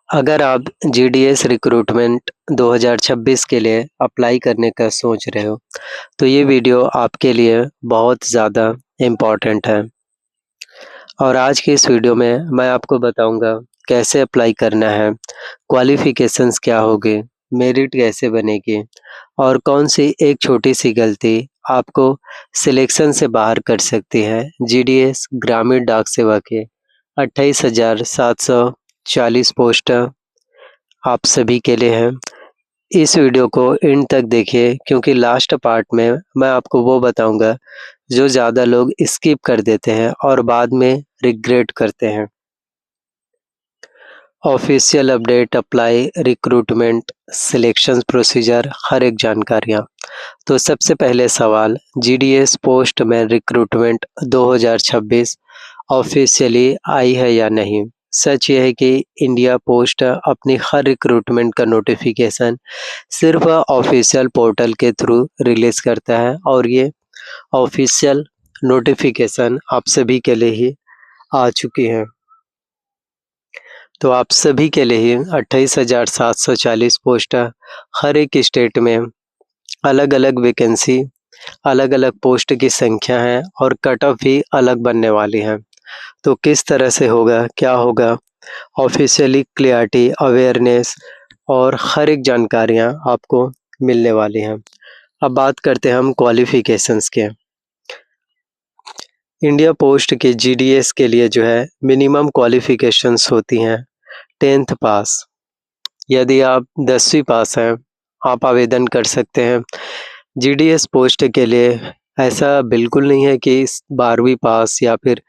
अगर आप GDS recruitment 2026 के लिए अप्लाई करने का सोच रहे हो, तो ये वीडियो आपके लिए बहुत ज़्यादा इम्पॉर्टेंट है। और आज की इस वीडियो में मैं आपको बताऊंगा कैसे अप्लाई करना है, क्वालिफ़िकेशंस क्या होंगे, मेरिट कैसे बनेगी और कौन सी एक छोटी-सी गलती आपको सिलेक्शन से बाहर कर सकती है। जीडीएस ग्रामीण डाक सेवा के 28,740 पोस्ट आप सभी के लिए हैं। इस वीडियो को एंड तक देखिए क्योंकि लास्ट पार्ट में मैं आपको वो बताऊंगा जो ज़्यादा लोग स्किप कर देते हैं और बाद में रिग्रेट करते हैं। Official update, apply, recruitment, selection procedure, हर एक जानकारियाँ। तो सबसे पहले सवाल, जीडीएस पोस्ट में रिक्रूटमेंट 2026 ऑफिशियली आई है या नहीं? सच ये है कि इंडिया पोस्ट अपनी हर रिक्रूटमेंट का नोटिफिकेशन सिर्फ ऑफिशियल पोर्टल के थ्रू रिलीज़ करता है और ये ऑफिशियल नोटिफिकेशन आप सभी के लिए ही आ चुकी है। तो आप सभी के लिए ही 28,740 पोस्ट हर एक स्टेट में अलग-अलग वैकेंसी, अलग-अलग पोस्ट की संख्या है और कट ऑफ भी अलग बनने वाली है। तो किस तरह से होगा, क्या होगा, ऑफिशियली क्लैरिटी, अवेयरनेस और हर एक जानकारियाँ आपको मिलने वाली हैं। अब बात करते हैं हम क्वालिफ़िकेशंस के। इंडिया पोस्ट के जीडीएस के लिए जो है मिनिमम क्वालिफ़िकेशंस होती हैं 10th पास। यदि आप 10वीं पास हैं, आप आवेदन कर सकते हैं। जीडीएस पोस्ट के लिए ऐसा बिल्कुल नहीं है कि 12वीं पास या फिर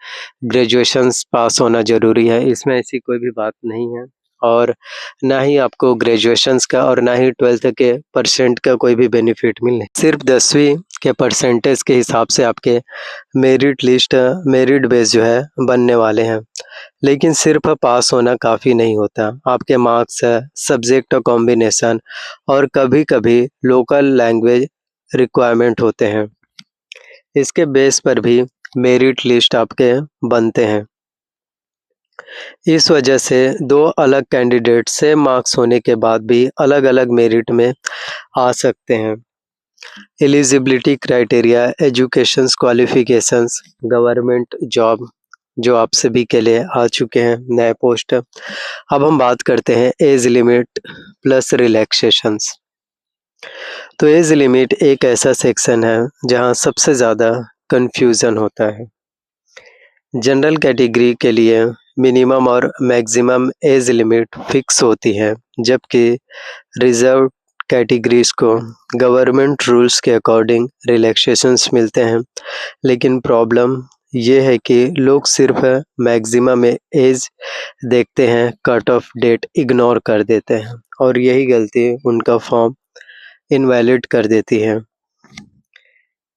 ग्रेजुएशंस पास होना ज़रूरी है, इसमें ऐसी कोई भी बात नहीं है और ना ही आपको ग्रेजुएशंस का और ना ही 12th के परसेंट का कोई भी बेनिफिट मिलने। सिर्फ 10वीं के परसेंटेज के हिसाब से आपके मेरिट लिस्ट, मेरिट बेस जो है बनने वाले हैं। लेकिन सिर्फ पास होना काफ़ी नहीं होता, आपके मार्क्स, सब्जेक्ट कॉम्बिनेशन और कभी-कभी लोकल लैंग्वेज रिक्वायरमेंट होते हैं। इसके बेस पर भी मेरिट लिस्ट आपके बनते हैं। इस वजह से 2 अलग कैंडिडेट सेम मार्क्स होने के बाद भी अलग-अलग मेरिट में आ सकते हैं। Eligibility criteria, educations qualifications, government job जो आप सभी के लिए आ चुके हैं नए पोस्ट। अब हम बात करते हैं एज लिमिट प्लस रिलैक्सेशंस। तो एज लिमिट एक ऐसा सेक्शन है जहां सबसे ज़्यादा कन्फ्यूज़न होता है। जनरल कैटेगरी के लिए मिनिमम और मैक्सिमम एज लिमिट फिक्स होती है, जबकि रिजर्व कैटेगरीज को गवर्नमेंट रूल्स के अकॉर्डिंग रिलैक्सेशंस मिलते हैं। लेकिन प्रॉब्लम ये है कि लोग सिर्फ मैक्सिमम एज देखते हैं, कट ऑफ डेट इग्नोर कर देते हैं और यही गलती उनका फॉर्म इनवैलिड कर देती है।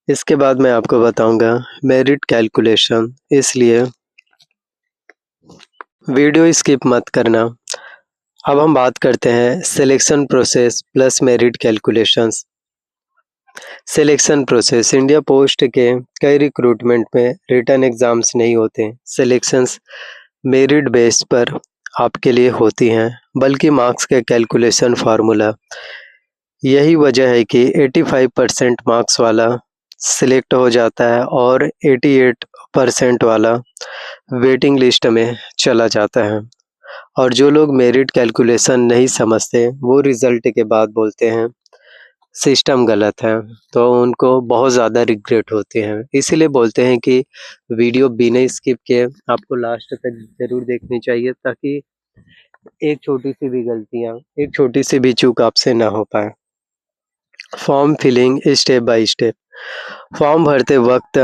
इसके बाद मैं आपको बताऊंगा मेरिट कैलकुलेशन, इसलिए वीडियो स्किप मत करना। अब हम बात करते हैं selection process plus merit calculations. Selection process, India post के कई रिक्रूटमेंट में रिटन एग्ज़ाम्स नहीं होते। सिलेक्शंस मेरिट बेस पर आपके लिए होती हैं, बल्कि मार्क्स के कैलकुलेशन फार्मूला। यही वजह है कि 85% मार्क्स वाला सिलेक्ट हो जाता है और 88% वाला वेटिंग लिस्ट में चला जाता है। और जो लोग मेरिट कैलकुलेशन नहीं समझते, वो रिज़ल्ट के बाद बोलते हैं सिस्टम गलत है, तो उनको बहुत ज़्यादा रिग्रेट होते हैं। इसीलिए बोलते हैं कि वीडियो बिना स्किप किए आपको लास्ट तक ज़रूर देखनी चाहिए, ताकि एक छोटी-सी भी गलतियाँ, एक छोटी-सी भी चूक आपसे ना हो पाए। Form filling step by step. Form भरते वक्त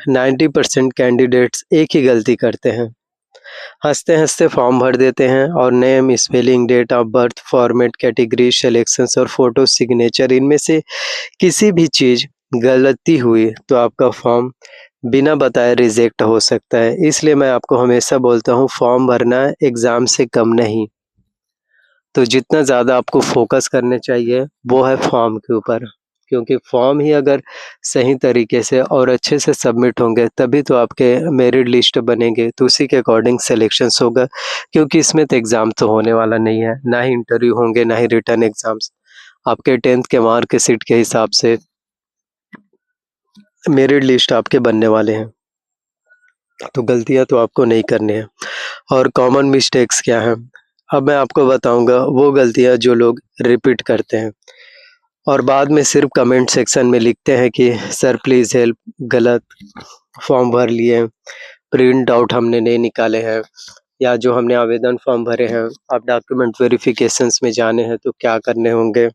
90% कैंडिडेट्स एक ही गलती करते हैं, हँसते-हँसते फॉर्म भर देते हैं और name, spelling, date of birth, format, category, selections और फ़ोटो सिग्नेचर, इनमें से किसी भी चीज़ गलती हुई तो आपका फॉर्म बिना बताए रिजेक्ट हो सकता है। इसलिए मैं आपको हमेशा बोलता हूँ, फॉर्म भरना एग्ज़ाम से कम नहीं। तो जितना ज़्यादा आपको फ़ोकस करने चाहिए वो है फॉर्म के ऊपर, क्योंकि फॉर्म ही अगर सही तरीके से और अच्छे से सबमिट होंगे तभी तो आपके मेरिट लिस्ट बनेंगे, तो उसी के अकॉर्डिंग सिलेक्शंस होगा। क्योंकि इसमें तो एग्ज़ाम तो होने वाला नहीं है, ना ही इंटरव्यू होंगे, ना ही रिटन एग्ज़ाम्स। आपके 10th के मार्क शीट के हिसाब से मेरिट लिस्ट आपके बनने वाले हैं, तो गलतियाँ तो आपको नहीं करनी है। और कॉमन मिस्टेक्स क्या हैं? अब मैं आपको बताऊँगा वो गलतियाँ जो लोग रिपीट करते हैं और बाद में सिर्फ़ कमेंट सेक्शन में लिखते हैं कि सर प्लीज़ हेल्प, गलत फॉर्म भर लिए, प्रिंट आउट हमने नहीं निकाले हैं, या जो हमने आवेदन फॉर्म भरे हैं, आप डॉक्यूमेंट वेरिफ़िकेशंस में जाने हैं तो क्या करने होंगे।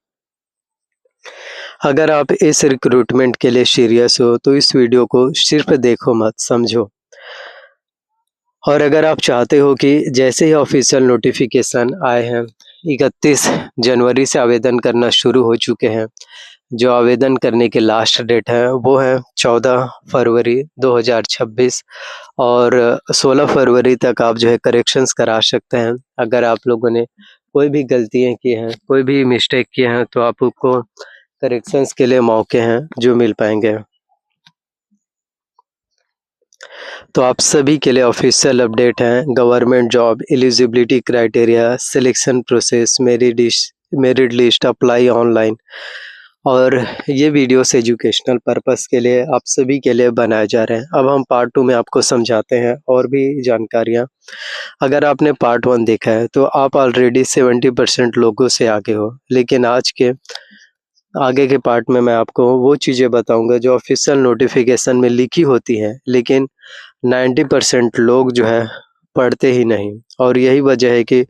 अगर आप इस रिक्रूटमेंट के लिए सीरियस हो तो इस वीडियो को सिर्फ़ देखो मत, समझो। और अगर आप चाहते हो कि जैसे ही ऑफ़िशियल नोटिफ़िकेशन आए हैं, 31 जनवरी से आवेदन करना शुरू हो चुके हैं। जो आवेदन करने की लास्ट डेट है वो है 14 फरवरी 2026 और 16 फरवरी तक आप जो है करेक्शंस करा सकते हैं। अगर आप लोगों ने कोई भी गलतियाँ की हैं, कोई भी मिस्टेक किए हैं तो आपको करेक्शंस के लिए मौके हैं जो मिल पाएँगे। तो आप सभी के लिए ऑफ़िशियल अपडेट है, government job eligibility criteria, selection process, merit list, apply online. और ये वीडियोस एजुकेशनल पर्पस के लिए आप सभी के लिए बनाए जा रहे हैं। अब हम पार्ट 2 में आपको समझाते हैं और भी जानकारियाँ। अगर आपने पार्ट 1 देखा है तो आप ऑलरेडी 70% लोगों से आगे हो, लेकिन आज के आगे के पार्ट में मैं आपको वो चीज़ें बताऊँगा जो ऑफ़िशियल नोटिफ़िकेशन में लिखी होती हैं, लेकिन 90% लोग जो है पढ़ते ही नहीं, और यही वजह है कि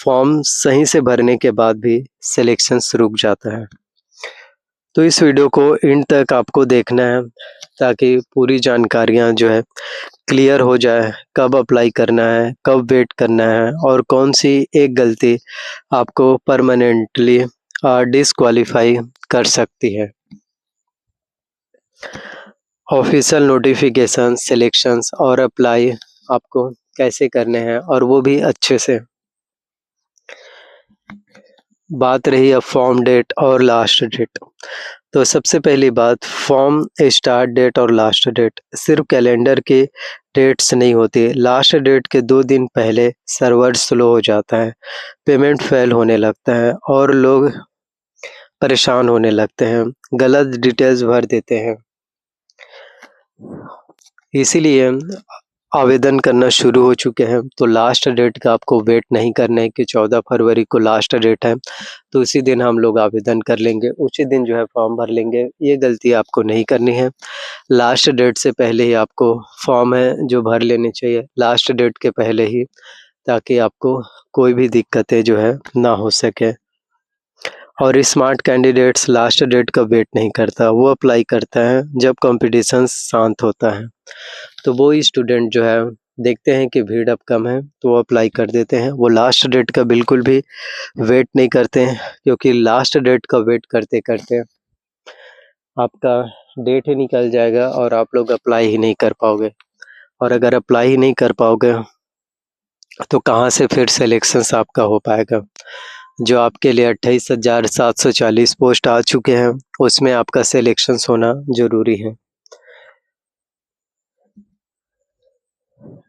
फॉर्म सही से भरने के बाद भी सिलेक्शंस रुक जाता है। तो इस वीडियो को एंड तक आपको देखना है ताकि पूरी जानकारियाँ जो है क्लियर हो जाए, कब अप्लाई करना है, कब वेट करना है और कौन-सी एक गलती आपको परमानेंटली डिस्क्वालीफाई कर सकती है। ऑफ़िशियल नोटिफ़िकेशन, सिलेक्शंस और अप्लाई आपको कैसे करने हैं और वो भी अच्छे से। बात रही अब फॉर्म डेट और लास्ट डेट। तो सबसे पहली बात, फॉर्म स्टार्ट डेट और लास्ट डेट सिर्फ़ कैलेंडर की डेट्स नहीं होती। लास्ट डेट के 2 दिन पहले सर्वर स्लो हो जाता है, पेमेंट फ़ेल होने लगता है और लोग परेशान होने लगते हैं, गलत डिटेल्स भर देते हैं। इसीलिए आवेदन करना शुरू हो चुके हैं, तो लास्ट डेट का आपको वेट नहीं करना है कि 14 फरवरी को लास्ट डेट है, तो उसी दिन हम लोग आवेदन कर लेंगे, उसी दिन जो है फॉर्म भर लेंगे। ये गलती आपको नहीं करनी है। लास्ट डेट से पहले ही आपको फॉर्म है जो भर लेने चाहिए, लास्ट डेट के पहले ही, ताकि आपको कोई भी दिक्कतें जो है ना हो सके। और स्मार्ट कैंडिडेट्स लास्ट डेट का वेट नहीं करता, वो अप्लाई करता है जब कॉम्पिटिशन शांत होता है। तो वो ही स्टूडेंट जो है देखते हैं कि भीड़ अब कम है तो वो अप्लाई कर देते हैं। वो लास्ट डेट का बिल्कुल भी वेट नहीं करते हैं, क्योंकि लास्ट डेट का वेट करते-करते आपका डेट ही निकल जाएगा और आप लोग अप्लाई ही नहीं कर पाओगे। और अगर अप्लाई ही नहीं कर पाओगे तो कहाँ से फिर सिलेक्शंस आपका हो पाएगा। जो आपके लिए 28,740 पोस्ट आ चुके हैं, उसमें आपका सिलेक्शंस होना ज़रूरी है।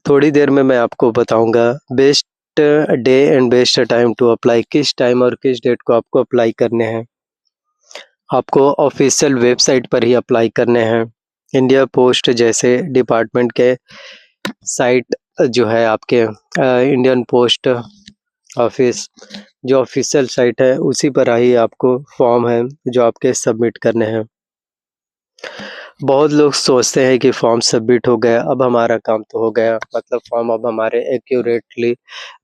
थोड़ी देर में मैं आपको बताऊँगा best day and best time to apply, किस टाइम और किस डेट को आपको अप्लाई करने हैं। आपको ऑफ़िशियल वेबसाइट पर ही अप्लाई करने हैं। इंडिया पोस्ट जैसे डिपार्टमेंट के साइट जो है आपके इंडियन पोस्ट ऑफ़िस जो ऑफ़िशियल साइट है उसी पर ही आपको फॉर्म है जो आपके सबमिट करने हैं। बहुत लोग सोचते हैं कि फॉर्म सबमिट हो गया, अब हमारा काम तो हो गया, मतलब फॉर्म अब हमारे एक्यूरेटली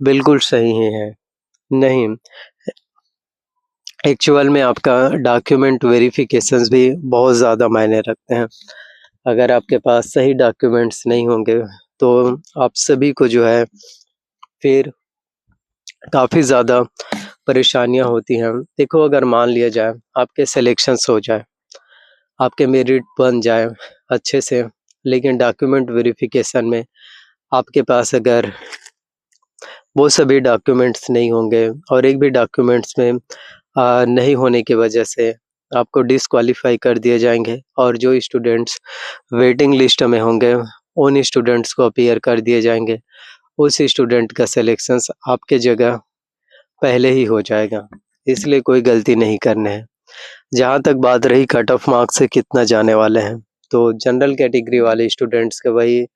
बिल्कुल सही ही हैं। नहीं, एक्चुअल में आपका डॉक्यूमेंट वेरिफ़िकेशंस भी बहुत ज़्यादा मायने रखते हैं। अगर आपके पास सही डॉक्यूमेंट्स नहीं होंगे, तो आप सभी को जो है फिर काफ़ी ज़्यादा परेशानियाँ होती हैं। देखो, अगर मान लिया जाए आपके सिलेक्शंस हो जाए, आपके मेरिट बन जाए अच्छे से, लेकिन डॉक्यूमेंट वेरिफ़िकेशन में आपके पास अगर वो सभी डॉक्यूमेंट्स नहीं होंगे और एक भी डॉक्यूमेंट्स में नहीं होने की वजह से आपको डिस्क्वालीफाई कर दिए जाएंगे और जो स्टूडेंट्स वेटिंग लिस्ट में होंगे उन स्टूडेंट्स को अपीयर कर दिए जाएंगे। उस स्टूडेंट का सिलेक्शंस आपके जगह पहले ही हो जाएगा, इसलिए कोई गलती नहीं करनी है। जहाँ तक बात रही कट ऑफ मार्क्स से कितना जाने वाले हैं, तो जनरल कैटेगरी वाले स्टूडेंट्स का वही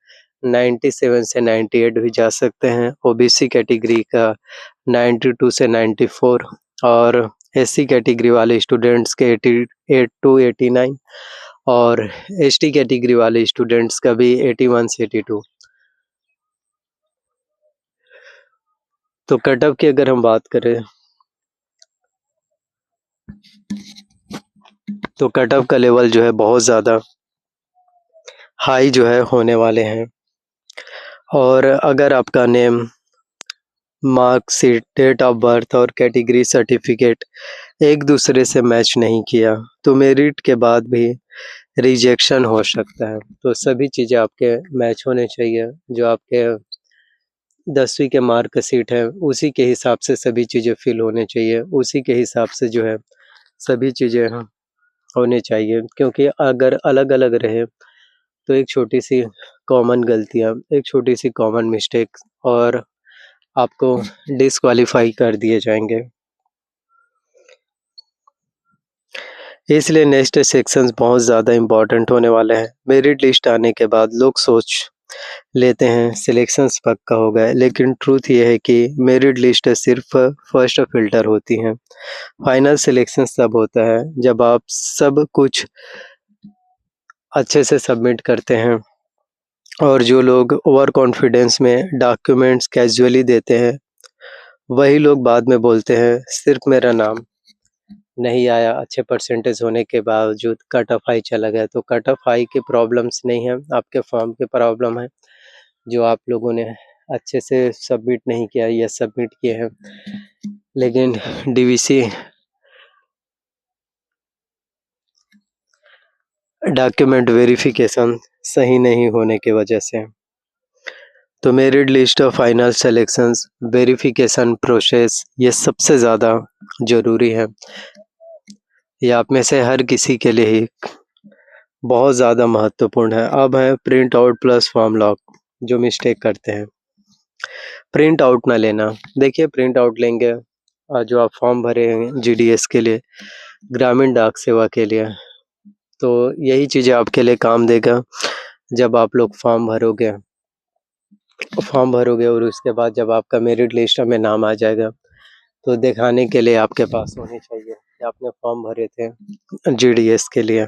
97 से 98 भी जा सकते हैं, ओबीसी कैटेगरी का 92 से 94 और एससी कैटेगरी वाले स्टूडेंट्स के 88 टू 89 और एसटी कैटेगरी वाले स्टूडेंट्स का भी 81 से 82। तो कट ऑफ की अगर हम बात करें तो कट ऑफ का लेवल जो है बहुत ज़्यादा हाई जो है होने वाले हैं। और अगर आपका name, marksheet, date of birth और कैटेगरी सर्टिफिकेट एक दूसरे से मैच नहीं किया तो मेरिट के बाद भी रिजेक्शन हो सकता है। तो सभी चीज़ें आपके मैच होने चाहिए। जो आपके 10वीं के मार्कशीट है उसी के हिसाब से सभी चीज़ें फिल होने चाहिए, उसी के हिसाब से जो है सभी चीज़ें होने चाहिए। क्योंकि अगर अलग-अलग रहे तो एक छोटी-सी कॉमन गलतियाँ, एक छोटी-सी कॉमन मिस्टेक और आपको डिस्क्वालीफाई कर दिए जाएंगे। इसलिए नेक्स्ट सेक्शंस बहुत ज़्यादा इम्पोर्टेंट होने वाले हैं। मेरिट लिस्ट आने के बाद लोग सोच लेते हैं सिलेक्शंस पक्का हो गया, लेकिन ट्रूथ ये है कि मेरिट लिस्ट सिर्फ फर्स्ट फिल्टर होती हैं। फाइनल सिलेक्शन तब होता है जब आप सब कुछ अच्छे से सबमिट करते हैं और जो लोग ओवर कॉन्फिडेंस में डॉक्यूमेंट्स कैजुअली देते हैं वही लोग बाद में बोलते हैं सिर्फ मेरा नाम नहीं आया अच्छे परसेंटेज होने के बावजूद कट ऑफ हाई चला गया। तो कट ऑफ हाई के प्रॉब्लम्स नहीं है, आपके फॉर्म के प्रॉब्लम है जो आप लोगों ने अच्छे से सबमिट नहीं किया या सबमिट किए हैं लेकिन डीवीसी डॉक्यूमेंट वेरिफिकेशन सही नहीं होने की वजह से। तो merit list of final selections verification process ये सबसे ज़्यादा ज़रूरी है। ये आप में से हर किसी के लिए ही बहुत ज़्यादा महत्वपूर्ण है। अब है print out plus form lock, जो मिस्टेक करते हैं प्रिंट आउट ना लेना। देखिए प्रिंट आउट लेंगे जो आप फॉर्म भरे हैं जीडीएस के लिए, ग्रामीण डाक सेवा के लिए, तो यही चीज़ें आपके लिए काम देगा। जब आप लोग फॉर्म भरोगे और उसके बाद जब आपका मेरिट लिस्ट में नाम आ जाएगा तो दिखाने के लिए आपके पास होने चाहिए कि आपने फॉर्म भरे थे जीडीएस के लिए।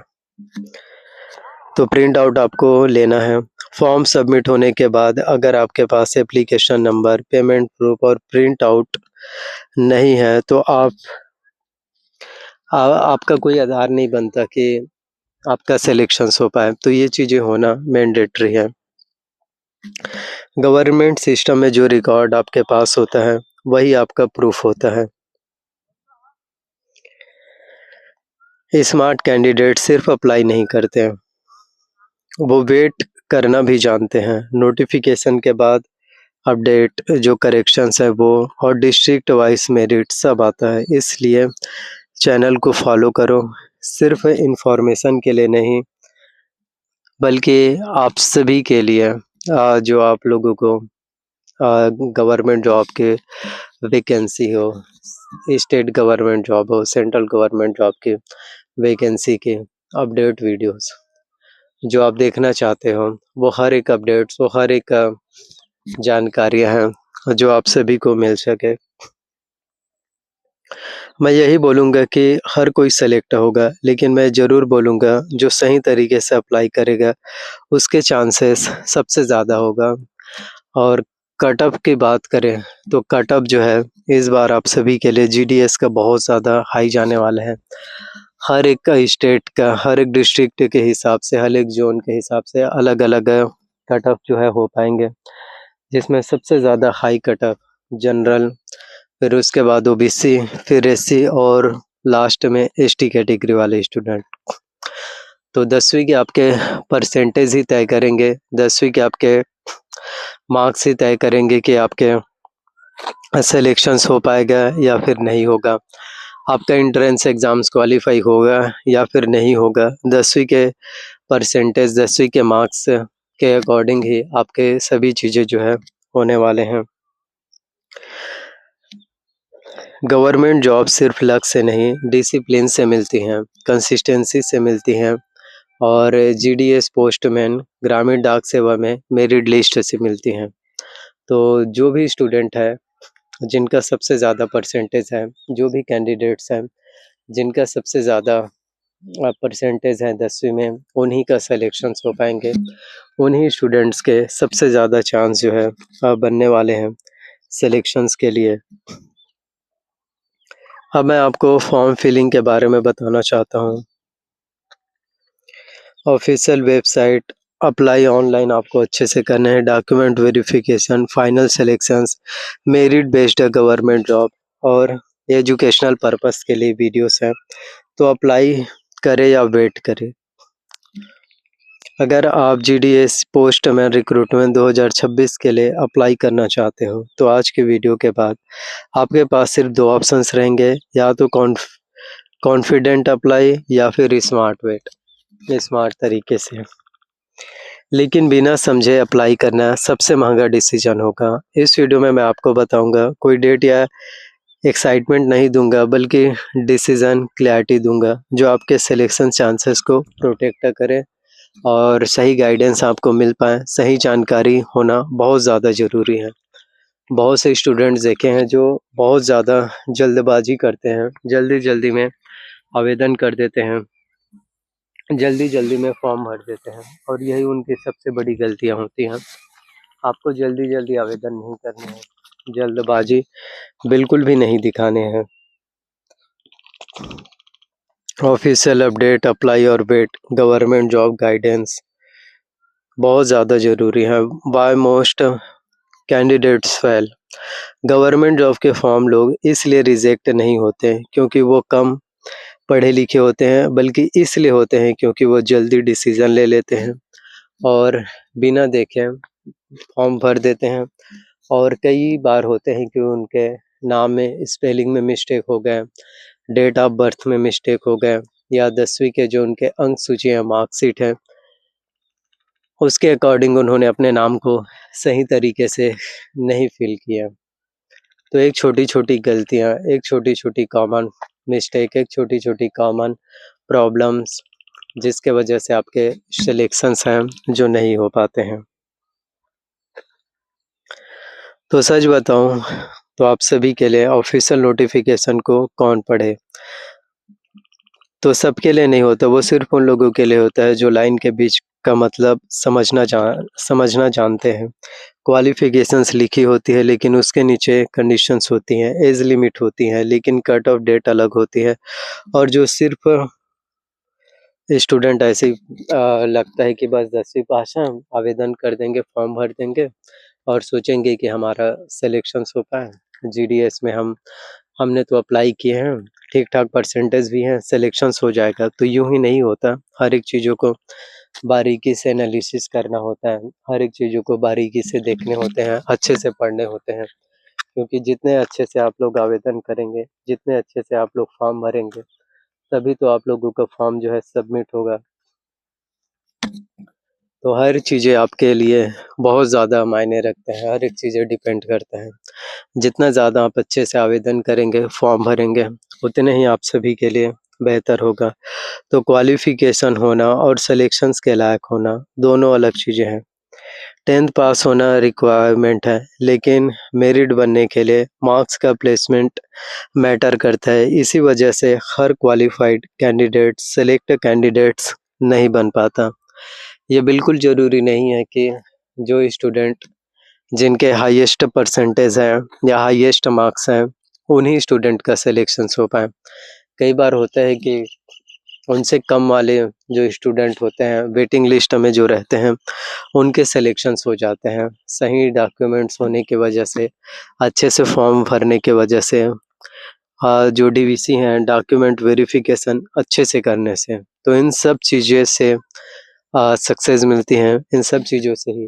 तो प्रिंट आउट आपको लेना है। फॉर्म सबमिट होने के बाद अगर आपके पास एप्लीकेशन नंबर, पेमेंट प्रूफ और प्रिंट आउट नहीं है तो आपका कोई आधार नहीं बनता कि आपका सिलेक्शन हो पाए। तो ये चीज़ें होना मैंडेटरी है। गवर्नमेंट सिस्टम में जो रिकॉर्ड आपके पास होता है वही आपका प्रूफ होता है। स्मार्ट कैंडिडेट सिर्फ अप्लाई नहीं करते हैं, वो वेट करना भी जानते हैं। नोटिफिकेशन के बाद अपडेट, जो करेक्शंस है वो, और डिस्ट्रिक्ट वाइज मेरिट सब आता है। इसलिए चैनल को फॉलो करो, सिर्फ इंफॉर्मेशन के लिए नहीं बल्कि आप सभी के लिए जो आप लोगों को गवर्नमेंट जॉब के वैकेंसी हो, स्टेट गवर्नमेंट जॉब हो, सेंट्रल गवर्नमेंट जॉब की वैकेंसी के अपडेट वीडियोस जो आप देखना चाहते हो, वो हर एक अपडेट्स, वो हर एक जानकारियां हैं जो आप सभी को मिल सके। मैं यही बोलूँगा कि हर कोई सेलेक्ट होगा, लेकिन मैं ज़रूर बोलूँगा जो सही तरीके से अप्लाई करेगा उसके चांसेस सबसे ज़्यादा होगा। और कट ऑफ की बात करें तो कट ऑफ जो है इस बार आप सभी के लिए जीडीएस का बहुत ज़्यादा हाई जाने वाला है। हर एक का स्टेट का, हर एक डिस्ट्रिक्ट के हिसाब से, हर एक जोन के हिसाब से अलग-अलग कट ऑफ जो है हो पाएंगे, जिसमें सबसे ज़्यादा हाई कट ऑफ जनरल, फिर उसके बाद ओबीसी, फिर एससी और लास्ट में एसटी कैटेगरी वाले स्टूडेंट। तो 10वीं के आपके परसेंटेज ही तय करेंगे, 10वीं के आपके मार्क्स ही तय करेंगे कि आपके सिलेक्शंस हो पाएगा या फिर नहीं होगा। आपका एंट्रेंस एग्ज़ाम्स क्वालिफ़ाई होगा या फिर नहीं होगा। 10वीं के परसेंटेज 10वीं के मार्क्स के अकॉर्डिंग ही आपके सभी चीज़ें जो है होने वाले हैं। गवर्नमेंट जॉब सिर्फ लक से नहीं, डिसिप्लिन से मिलती हैं, कंसिस्टेंसी से मिलती हैं और जीडीएस पोस्टमैन ग्रामीण डाक सेवा में मेरिट लिस्ट से मिलती हैं। तो जो भी स्टूडेंट है, जिनका सबसे ज़्यादा परसेंटेज है, जो भी कैंडिडेट्स हैं, जिनका सबसे ज़्यादा परसेंटेज है 10वीं में, उन्हीं का सिलेक्शंस हो पाएँगे। उन्हीं स्टूडेंट्स के सबसे ज़्यादा चांस जो है बनने वाले हैं सिलेक्शंस के लिए। अब मैं आपको फॉर्म फिलिंग के बारे में बताना चाहता हूँ। ऑफिशियल वेबसाइट, अप्लाई ऑनलाइन आपको अच्छे से करना है, document verification, final selections, merit based government job और एजुकेशनल पर्पस के लिए वीडियोस हैं। तो अप्लाई करें या वेट करें। अगर आप जीडीएस पोस्टमैन रिक्रूटमेंट 2026 के लिए अप्लाई करना चाहते हो, तो आज के वीडियो के बाद आपके पास सिर्फ 2 ऑप्शंस रहेंगे, या तो कॉन्फिडेंट अप्लाई या फिर स्मार्ट वेट, स्मार्ट तरीके से। लेकिन बिना समझे अप्लाई करना सबसे महंगा डिसीजन होगा। इस वीडियो में मैं आपको बताऊंगा, कोई डेट या एक्साइटमेंट नहीं दूंगा, बल्कि डिसीजन क्लैरिटी दूंगा जो आपके सिलेक्शन चांसेस को प्रोटेक्ट करे और सही गाइडेंस आपको मिल पाए। सही जानकारी होना बहुत ज़्यादा ज़रूरी है। बहुत से स्टूडेंट्स देखे हैं जो बहुत ज़्यादा जल्दबाजी करते हैं, जल्दी में आवेदन कर देते हैं, जल्दी में फॉर्म भर देते हैं और यही उनकी सबसे बड़ी गलतियां होती हैं। आपको जल्दी आवेदन नहीं करने हैं, जल्दबाजी बिल्कुल भी नहीं दिखाने हैं। ऑफिशियल अपडेट, अप्लाई और वेट, गवर्नमेंट जॉब गाइडेंस बहुत ज़्यादा ज़रूरी है। Why most candidates fail. Government job के फॉर्म लोग इसलिए रिजेक्ट नहीं होते क्योंकि वो कम पढ़े लिखे होते हैं, बल्कि इसलिए होते हैं क्योंकि वो जल्दी डिसीजन ले लेते हैं और बिना देखे फॉर्म भर देते हैं। और कई बार होते हैं कि उनके नाम में स्पेलिंग में मिस्टेक हो गए, डेट ऑफ बर्थ में मिस्टेक हो गए, या 10वीं के जो उनके अंक सूची है, मार्कशीट है, उसके अकॉर्डिंग उन्होंने अपने नाम को सही तरीके से नहीं फिल किया। तो एक छोटी गलतियाँ, एक छोटी कॉमन मिस्टेक, एक छोटी कॉमन प्रॉब्लम्स, जिसके वजह से आपके सिलेक्शंस हैं जो नहीं हो पाते हैं। तो सच बताऊं तो आप सभी के लिए ऑफिशियल नोटिफिकेशन को कौन पढ़े, तो सबके लिए नहीं होता, वो सिर्फ उन लोगों के लिए होता है जो लाइन के बीच का मतलब समझना जानते हैं। क्वालिफिकेशंस लिखी होती है लेकिन उसके नीचे कंडीशंस होती हैं, एज लिमिट होती हैं लेकिन कट ऑफ डेट अलग होती है। और जो सिर्फ स्टूडेंट ऐसे लगता है कि बस 10वीं पास है, आवेदन कर देंगे, फॉर्म भर देंगे और सोचेंगे कि हमारा सिलेक्शंस हो पाए, जीडीएस में हमने तो अप्लाई किए हैं, ठीक ठाक परसेंटेज भी हैं, सिलेक्शंस हो जाएगा। तो यूं ही नहीं होता, हर एक चीज़ों को बारीकी से एनालिसिस करना होता है, हर एक चीज़ों को बारीकी से देखने होते हैं, अच्छे से पढ़ने होते हैं। क्योंकि जितने अच्छे से आप लोग आवेदन करेंगे, जितने अच्छे से आप लोग फॉर्म भरेंगे, तभी तो आप लोगों का फॉर्म जो है सबमिट होगा। तो हर चीज़ें आपके लिए बहुत ज़्यादा मायने रखते हैं, हर एक चीज़ें डिपेंड करता है। जितना ज़्यादा आप अच्छे से आवेदन करेंगे, फॉर्म भरेंगे, उतने ही आप सभी के लिए बेहतर होगा। तो क्वालिफ़िकेशन होना और सिलेक्शंस के लायक होना दोनों अलग चीज़ें हैं। 10th पास होना रिक्वायरमेंट है, लेकिन मेरिट बनने के लिए मार्क्स का प्लेसमेंट मैटर करता है। इसी वजह से हर क्वालिफ़ाइड कैंडिडेट सेलेक्ट कैंडिडेट्स नहीं बन पाता। ये बिल्कुल ज़रूरी नहीं है कि जो स्टूडेंट जिनके हाईएस्ट परसेंटेज है या हाईएस्ट मार्क्स हैं, उन्हीं स्टूडेंट का सिलेक्शंस हो पाए। कई बार होता है कि उनसे कम वाले जो स्टूडेंट होते हैं, वेटिंग लिस्ट में जो रहते हैं, उनके सिलेक्शंस हो जाते हैं। सही डॉक्यूमेंट्स होने की वजह से, अच्छे से फॉर्म भरने की वजह से, जो डीवीसी हैं, डॉक्यूमेंट वेरिफिकेशन अच्छे से करने से, तो इन सब चीज़ें से सक्सेस मिलती हैं। इन सब चीज़ों से ही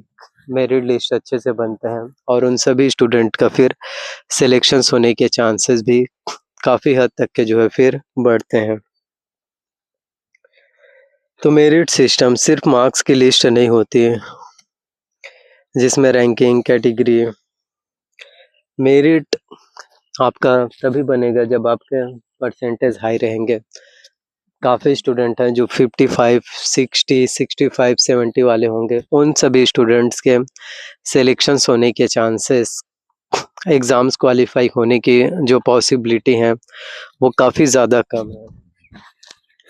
मेरिट लिस्ट अच्छे से बनते हैं और उन सभी स्टूडेंट का फिर सिलेक्शंस होने के चांसेस भी काफ़ी हद तक के जो है फिर बढ़ते हैं। तो मेरिट सिस्टम सिर्फ़ मार्क्स की लिस्ट नहीं होती है, जिसमें रैंकिंग, कैटेगरी मेरिट आपका तभी बनेगा जब आपके परसेंटेज हाई रहेंगे। काफ़ी स्टूडेंट हैं जो 55, 60, 65, 70 वाले होंगे। उन सभी स्टूडेंट्स के सिलेक्शंस होने के चांसेस, एग्ज़ाम्स क्वालीफाई होने की जो पॉसिबिलिटी है, वो काफ़ी ज़्यादा कम है।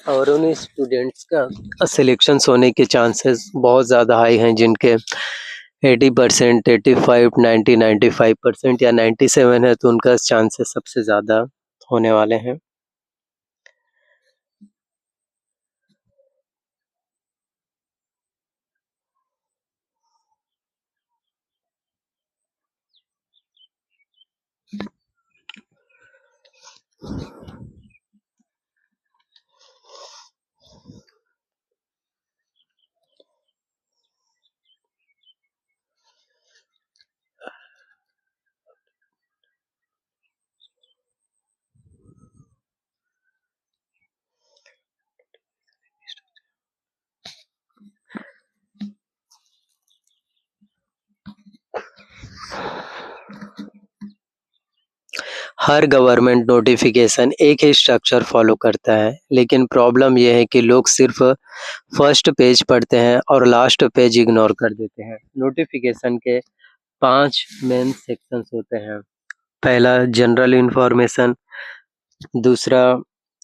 और उन्हीं स्टूडेंट्स का सिलेक्शंस होने के चांसेस बहुत ज़्यादा हाई हैं जिनके 80%, 85, 90, 95% या 97 है, तो उनका चांसेस सबसे ज़्यादा होने वाले हैं। हर गवर्नमेंट नोटिफिकेशन एक ही स्ट्रक्चर फॉलो करता है, लेकिन प्रॉब्लम ये है कि लोग सिर्फ फर्स्ट पेज पढ़ते हैं और लास्ट पेज इग्नोर कर देते हैं। नोटिफिकेशन के 5 मेन सेक्शंस होते हैं। पहला जनरल इंफॉर्मेशन, दूसरा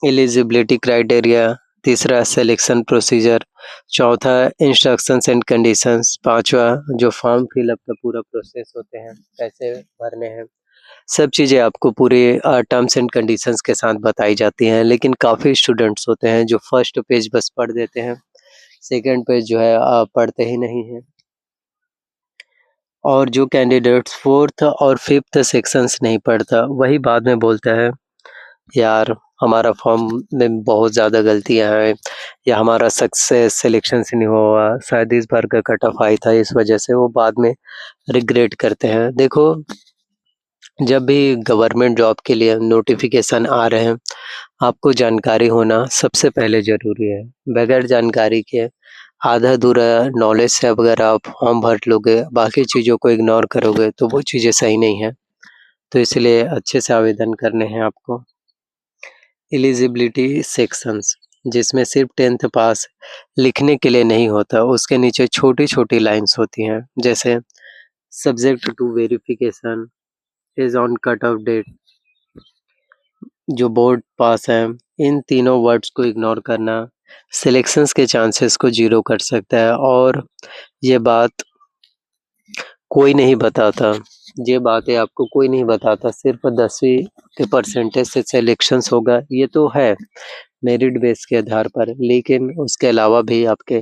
एलिजिबिलिटी क्राइटेरिया, तीसरा सिलेक्शन प्रोसीजर, चौथा इंस्ट्रक्शंस एंड कंडीशंस, पांचवा जो फॉर्म फिलअप का पूरा प्रोसेस होते हैं, कैसे भरने हैं, सब चीज़ें आपको पूरे टर्म्स एंड कंडीशंस के साथ बताई जाती हैं। लेकिन काफ़ी स्टूडेंट्स होते हैं जो फर्स्ट पेज बस पढ़ देते हैं, सेकंड पेज जो है पढ़ते ही नहीं हैं। और जो कैंडिडेट्स 4th और 5th सेक्शंस नहीं पढ़ता, वही बाद में बोलता है, यार हमारा फॉर्म में बहुत ज़्यादा गलतियाँ हैं या हमारा सक्सेस सिलेक्शन से नहीं हुआ, शायद इस बार का कट ऑफ हाई था, इस वजह से वो बाद में रिग्रेट करते हैं। देखो, जब भी गवर्नमेंट जॉब के लिए नोटिफिकेशन आ रहे हैं, आपको जानकारी होना सबसे पहले ज़रूरी है। बगैर जानकारी के आधा-अधूरा नॉलेज से अगर आप फॉर्म भर लोगे, बाकी चीज़ों को इग्नोर करोगे, तो वो चीज़ें सही नहीं हैं। तो इसलिए अच्छे से आवेदन करने हैं आपको। एलिजिबिलिटी सेक्शंस, जिसमें सिर्फ 10th पास लिखने के लिए नहीं होता, उसके नीचे छोटी-छोटी लाइन्स होती हैं, जैसे subject to verification is on cut off date, जो बोर्ड पास है, इन तीनों वर्ड्स को इग्नोर करना सिलेक्शंस के चांसेस को ज़ीरो कर सकता है। और ये बात कोई नहीं बताता, ये बातें आपको कोई नहीं बताता, सिर्फ 10वीं के परसेंटेज से सिलेक्शंस होगा, ये तो है मेरिट बेस के आधार पर, लेकिन उसके अलावा भी आपके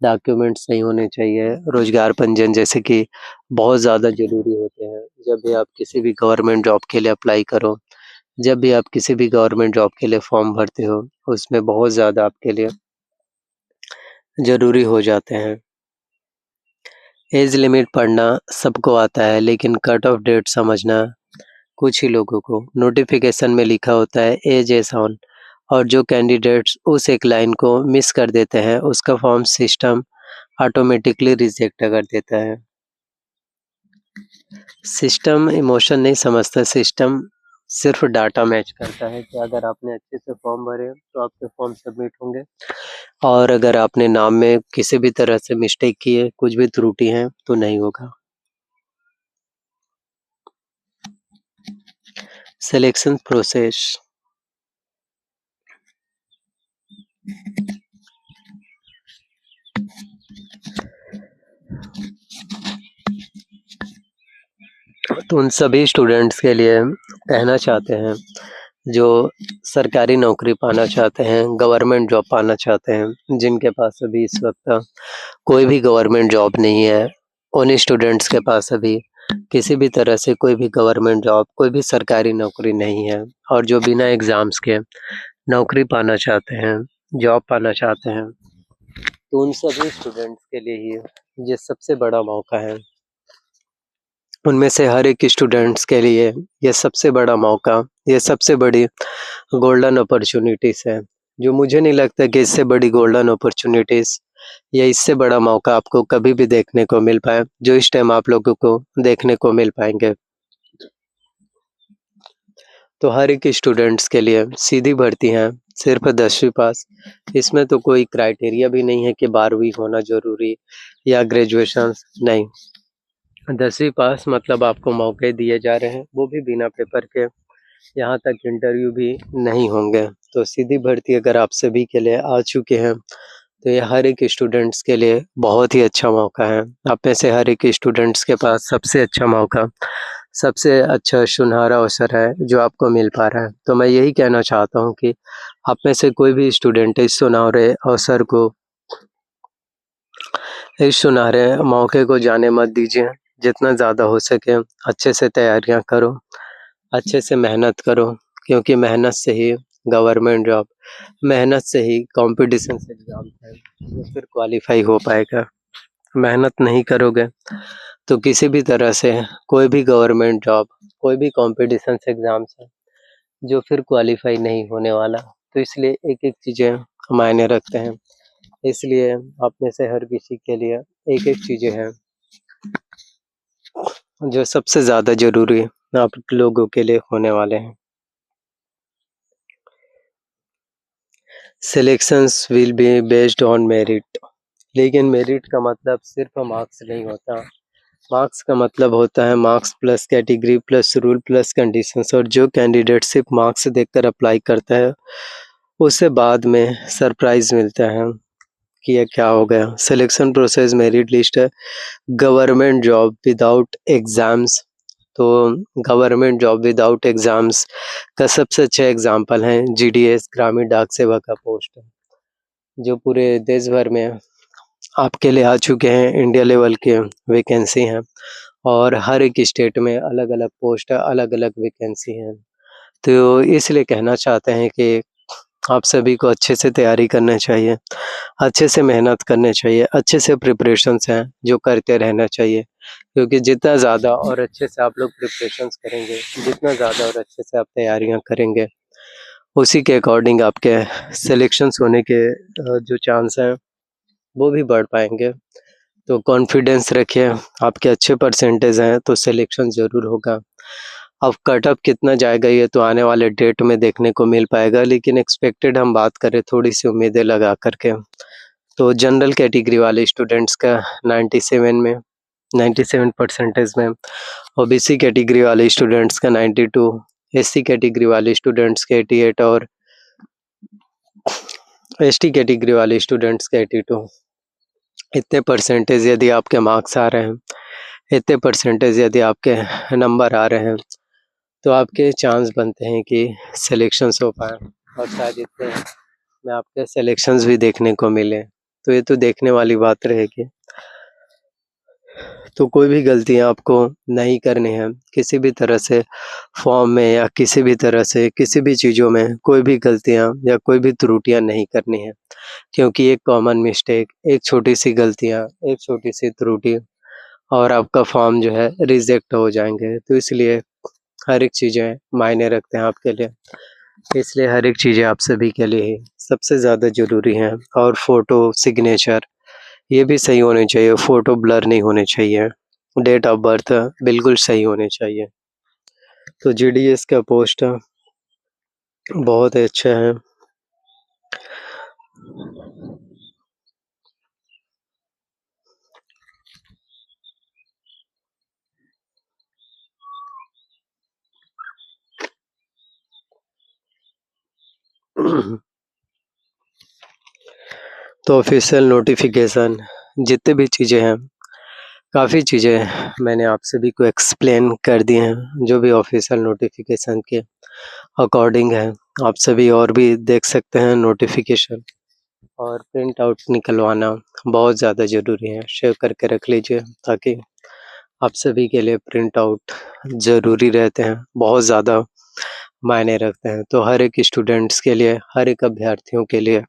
डॉक्यूमेंट्स सही होने चाहिए। रोज़गार पंजीयन जैसे कि बहुत ज़्यादा ज़रूरी होते हैं, जब भी आप किसी भी गवर्नमेंट जॉब के लिए अप्लाई करो, जब भी आप किसी भी गवर्नमेंट जॉब के लिए फॉर्म भरते हो, उसमें बहुत ज़्यादा आपके लिए ज़रूरी हो जाते हैं। एज लिमिट पढ़ना सबको आता है, लेकिन कट ऑफ डेट समझना कुछ ही लोगों को। नोटिफिकेशन में लिखा होता है एज इज़ ऑन, और जो कैंडिडेट्स उस एक लाइन को मिस कर देते हैं, उसका फॉर्म सिस्टम ऑटोमेटिकली रिजेक्ट कर देता है। सिस्टम इमोशन नहीं समझता, सिस्टम सिर्फ डाटा मैच करता है कि अगर आपने अच्छे से फॉर्म भरे तो आपके फॉर्म सबमिट होंगे, और अगर आपने नाम में किसी भी तरह से मिस्टेक की है, कुछ भी त्रुटि है, तो नहीं होगा। सिलेक्शन प्रोसेस, तो उन सभी स्टूडेंट्स के लिए कहना चाहते हैं जो सरकारी नौकरी पाना चाहते हैं, गवर्नमेंट जॉब पाना चाहते हैं, जिनके पास अभी इस वक्त कोई भी गवर्नमेंट जॉब नहीं है, उन स्टूडेंट्स के पास अभी किसी भी तरह से कोई भी गवर्नमेंट जॉब, कोई भी सरकारी नौकरी नहीं है, और जो बिना एग्ज़ाम्स के नौकरी पाना चाहते हैं, जॉब पाना चाहते हैं, तो उन सभी स्टूडेंट्स के लिए ही ये सबसे बड़ा मौका है। उनमें से हर एक स्टूडेंट्स के लिए ये सबसे बड़ा मौका ये सबसे बड़ी गोल्डन अपॉर्च्युनिटीज़ है, जो मुझे नहीं लगता कि इससे बड़ी गोल्डन अपॉर्च्युनिटीज़ या इससे बड़ा मौका आपको कभी भी देखने को मिल पाए, जो इस टाइम आप लोगों को देखने को मिल पाएँगे। तो हर एक स्टूडेंट्स के लिए सीधी भर्ती है, सिर्फ़ 10वीं पास। इसमें तो कोई क्राइटेरिया भी नहीं है कि 12वीं होना ज़रूरी या ग्रेजुएशन नहीं। 10वीं पास मतलब आपको मौके दिए जा रहे हैं, वो भी बिना पेपर के। यहाँ तक इंटरव्यू भी नहीं होंगे। तो सीधी भर्ती अगर आप सभी के लिए आ चुके हैं, तो ये हर एक स्टूडेंट्स के लिए बहुत ही अच्छा मौका है। आप में से हर एक स्टूडेंट्स के पास सबसे अच्छा मौका, सबसे अच्छा सुनहरा अवसर है, जो आपको मिल पा रहा है। तो मैं यही कहना चाहता हूँ कि आप में से कोई भी स्टूडेंट इस सुनहरे मौके को जाने मत दीजिए। जितना ज़्यादा हो सके अच्छे से तैयारियाँ करो, अच्छे से मेहनत करो, क्योंकि मेहनत से ही गवर्नमेंट जॉब, मेहनत से ही कॉम्पिटिशन्स एग्ज़ाम है, वो फिर क्वालीफ़ाई हो पाएगा। मेहनत नहीं करोगे, तो किसी भी तरह से कोई भी गवर्नमेंट जॉब, कोई भी कॉम्पिटिशन्स एग्ज़ाम्स है, जो फिर क्वालीफ़ाई नहीं होने वाला। तो इसलिए एक-एक चीज़ें मायने रखते हैं। इसलिए आप में से हर किसी के लिए एक-एक चीज़ें हैं, जो सबसे ज़्यादा ज़रूरी आप लोगों के लिए होने वाले हैं। Selections will be based on merit, लेकिन मेरिट का मतलब सिर्फ़ मार्क्स नहीं होता। मार्क्स का मतलब होता है marks plus category plus rule plus conditions, और जो कैंडिडेट सिर्फ़ मार्क्स देखकर अप्लाई करता है, उसे बाद में सरप्राइज़ मिलता है कि ये क्या हो गया। सिलेक्शन प्रोसेस मेरिट लिस्ट है, गवर्नमेंट जॉब विदाउट एग्ज़ाम्स। तो गवर्नमेंट जॉब विदाउट एग्ज़ाम्स का सबसे अच्छा एग्ज़ाम्पल है जीडीएस, ग्रामीण डाक सेवा का पोस्ट, जो पूरे देश भर में आपके लिए आ चुके हैं। इंडिया लेवल के वैकेंसी हैं, और हर एक स्टेट में अलग-अलग पोस्ट है, अलग-अलग वैकेंसी हैं। तो इसलिए कहना चाहते हैं कि आप सभी को अच्छे से तैयारी करना चाहिए, अच्छे से मेहनत करनी चाहिए, अच्छे से प्रिपरेशंस हैं, जो करते रहना चाहिए। क्योंकि जितना ज़्यादा और अच्छे से आप लोग प्रिपरेशंस करेंगे, जितना ज़्यादा और अच्छे से आप तैयारियाँ करेंगे, उसी के अकॉर्डिंग आपके सिलेक्शंस होने के जो चांस हैं, वो भी बढ़ पाएँगे। तो कॉन्फिडेंस रखिए, आपके अच्छे परसेंटेज हैं, तो सिलेक्शन ज़रूर होगा। अब कट ऑफ कितना जाएगा, ये तो आने वाले डेट में देखने को मिल पाएगा, लेकिन एक्सपेक्टेड हम बात करें थोड़ी-सी उम्मीदें लगा कर के, तो जनरल कैटेगरी वाले स्टूडेंट्स का 97 परसेंटेज में, ओबीसी कैटेगरी वाले स्टूडेंट्स का 92, एससी कैटेगरी वाले स्टूडेंट्स के 88 और एसटी कैटेगरी वाले स्टूडेंट्स के 82। इतने परसेंटेज यदि आपके मार्क्स आ रहे हैं, इतने परसेंटेज यदि आपके नंबर आ रहे हैं, तो आपके चांस बनते हैं कि सिलेक्शंस हो पाएँ, और शायद इतने में आपके सिलेक्शंस भी देखने को मिले। तो ये तो देखने वाली बात रहेगी। तो कोई भी गलतियाँ आपको नहीं करनी है, किसी भी तरह से फॉर्म में या किसी भी तरह से किसी भी चीज़ों में कोई भी गलतियाँ या कोई भी त्रुटियाँ नहीं करनी है। क्योंकि एक कॉमन मिस्टेक, एक छोटी-सी गलतियाँ, एक छोटी-सी त्रुटि, और आपका फॉर्म जो है रिजेक्ट हो जाएँगे। तो इसलिए हर एक चीज़ें मायने रखते हैं आपके लिए। इसलिए हर एक चीज़ें आप सभी के लिए ही सबसे ज़्यादा ज़रूरी हैं, और फ़ोटो, सिग्नेचर ये भी सही होने चाहिए, फ़ोटो ब्लर नहीं होने चाहिए, डेट ऑफ बर्थ बिल्कुल सही होने चाहिए। तो जीडीएस का पोस्ट बहुत अच्छा है। तो ऑफ़िशियल नोटिफ़िकेशन जितनी भी चीज़ें हैं, काफ़ी चीज़ें मैंने आप सभी को एक्सप्लेन कर दी हैं, जो भी ऑफ़िशियल नोटिफ़िकेशन के अकॉर्डिंग है। आप सभी और भी देख सकते हैं नोटिफ़िकेशन, और प्रिंट आउट निकलवाना बहुत ज़्यादा ज़रूरी है। सेव करके रख लीजिए, ताकि आप सभी के लिए प्रिंट आउट ज़रूरी रहते हैं, बहुत ज़्यादा मायने रखते हैं। तो हर एक स्टूडेंट्स के लिए, हर एक अभ्यर्थियों के लिए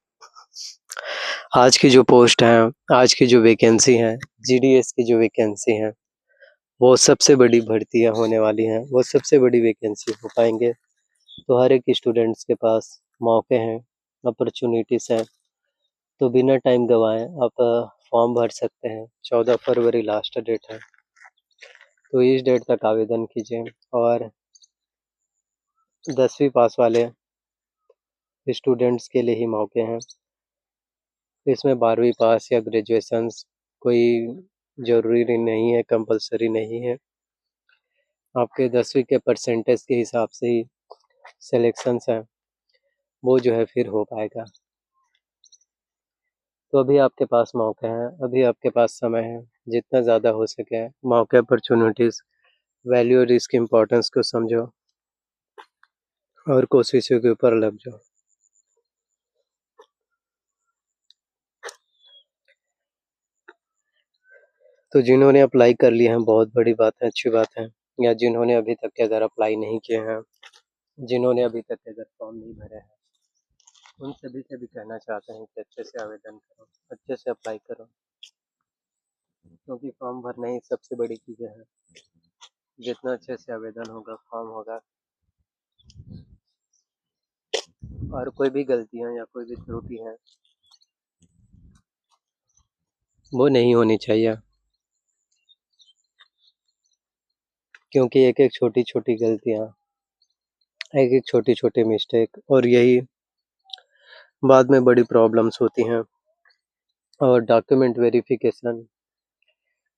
आज की जो पोस्ट है, आज की जो वैकेंसी है, जीडीएस की जो वैकेंसी है, वो सबसे बड़ी भर्तियाँ होने वाली हैं, वो सबसे बड़ी वैकेंसी हो पाएँगे। तो हर एक स्टूडेंट्स के पास मौके हैं, अपॉर्चुनिटीज़ हैं। तो बिना टाइम गँवाए आप फॉर्म भर सकते हैं। 14 फरवरी लास्ट डेट है, तो इस डेट तक आवेदन कीजिए। और 10वीं पास वाले स्टूडेंट्स के लिए ही मौके हैं। इसमें 12वीं पास या ग्रेजुएशंस कोई ज़रूरी नहीं है, कंपल्सरी नहीं है। आपके 10वीं के परसेंटेज के हिसाब से ही सिलेक्शंस हैं, वो जो है फिर हो पाएगा। तो अभी आपके पास मौके हैं, अभी आपके पास समय है, जितना ज़्यादा हो सके मौके, अपॉर्चुनिटीज़, वैल्यू और इसकी इम्पोर्टेंस को समझो और कोशिशों के ऊपर लग जाओ। तो जिन्होंने अप्लाई कर लिया है बहुत बड़ी बात है, अच्छी बात है। या जिन्होंने अभी तक के अगर अप्लाई नहीं किए हैं, जिन्होंने अभी तक के अगर फॉर्म नहीं भरे हैं, उन सभी से भी कहना चाहते हैं कि अच्छे से आवेदन करो, अच्छे से अप्लाई करो, क्योंकि फॉर्म भरना ही सबसे बड़ी चीज़ है। जितना अच्छे से आवेदन होगा, फॉर्म होगा, और कोई भी गलतियाँ या कोई भी त्रुटि है वो नहीं होनी चाहिए, क्योंकि एक एक छोटी छोटी गलतियाँ, एक एक छोटी छोटी मिस्टेक, और यही बाद में बड़ी प्रॉब्लम्स होती हैं। और डॉक्यूमेंट वेरिफिकेशन,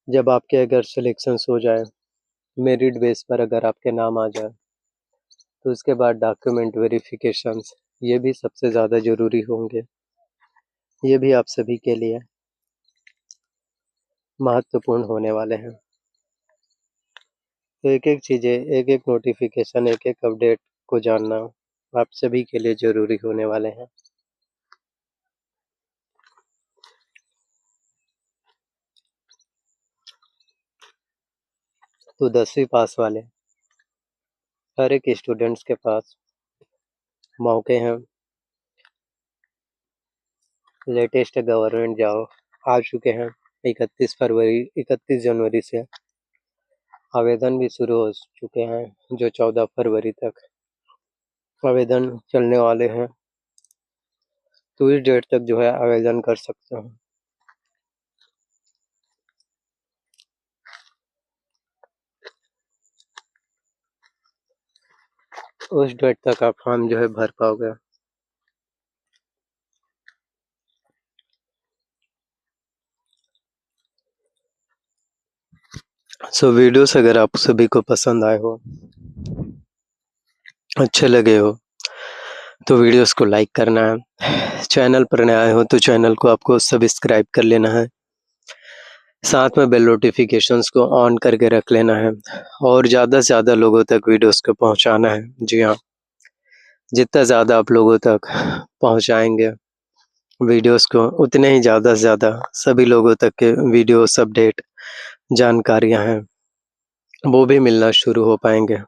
जब आपके अगर सिलेक्शंस हो जाए, मेरिट बेस पर अगर आपके नाम आ जाए, तो उसके बाद डॉक्यूमेंट वेरिफिकेशंस ये भी सबसे ज़्यादा ज़रूरी होंगे। ये भी आप सभी के लिए महत्वपूर्ण होने वाले हैं। तो एक एक चीज़ें, एक एक नोटिफिकेशन, एक एक अपडेट को जानना आप सभी के लिए ज़रूरी होने वाले हैं। तो 10वीं पास वाले हर एक स्टूडेंट्स के पास मौके हैं। लेटेस्ट गवर्नमेंट जॉब आ चुके हैं। 31 जनवरी से आवेदन भी शुरू हो चुके हैं, जो 14 फरवरी तक आवेदन चलने वाले हैं। तो इस डेट तक जो है आवेदन कर सकते हैं। उस डेट तक आप फॉर्म जो है भर पाओगे। सो वीडियोस अगर आप सभी को पसंद आए हो, अच्छे लगे हो, तो वीडियोस को लाइक करना है। चैनल पर नए आए हो तो चैनल को आपको सब्सक्राइब कर लेना है। साथ में बेल नोटिफिकेशंस को ऑन करके रख लेना है, और ज़्यादा से ज़्यादा लोगों तक वीडियोस को पहुंचाना है। जी हाँ, जितना ज़्यादा आप लोगों तक पहुंचाएंगे वीडियोस को, उतने ही ज़्यादा से ज़्यादा सभी लोगों तक के वीडियोस, अपडेट, जानकारियां हैं, वो भी मिलना शुरू हो पाएंगे।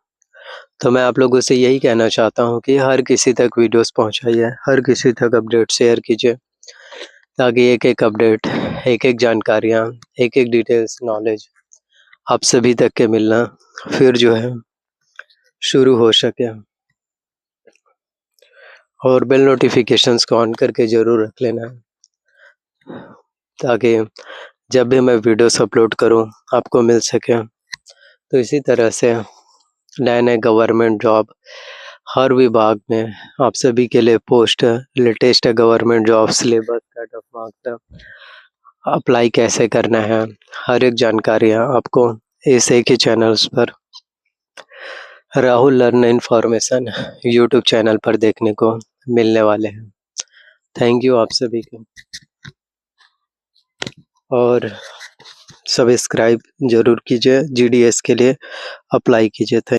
तो मैं आप लोगों से यही कहना चाहता हूँ कि हर किसी तक वीडियोस पहुँचाइए, हर किसी तक अपडेट शेयर कीजिए, ताकि एक एक अपडेट, एक एक जानकारियाँ, एक एक डिटेल्स, नॉलेज आप सभी तक के मिलना फिर जो है शुरू हो सके। और बेल नोटिफिकेशंस को ऑन करके ज़रूर रख लेना, ताकि जब भी मैं वीडियोस अपलोड करूं आपको मिल सके। तो इसी तरह से नए नए गवर्नमेंट जॉब हर विभाग में आप सभी के लिए post, latest government job, syllabus, cut off marks, apply कैसे करना है, हर एक जानकारियाँ आपको इस एक ही चैनल्स पर, Rahul learn information YouTube channel पर देखने को मिलने वाले हैं। थैंक यू आप सभी को, और सब्सक्राइब ज़रूर कीजिए, GDS के लिए अप्लाई कीजिए।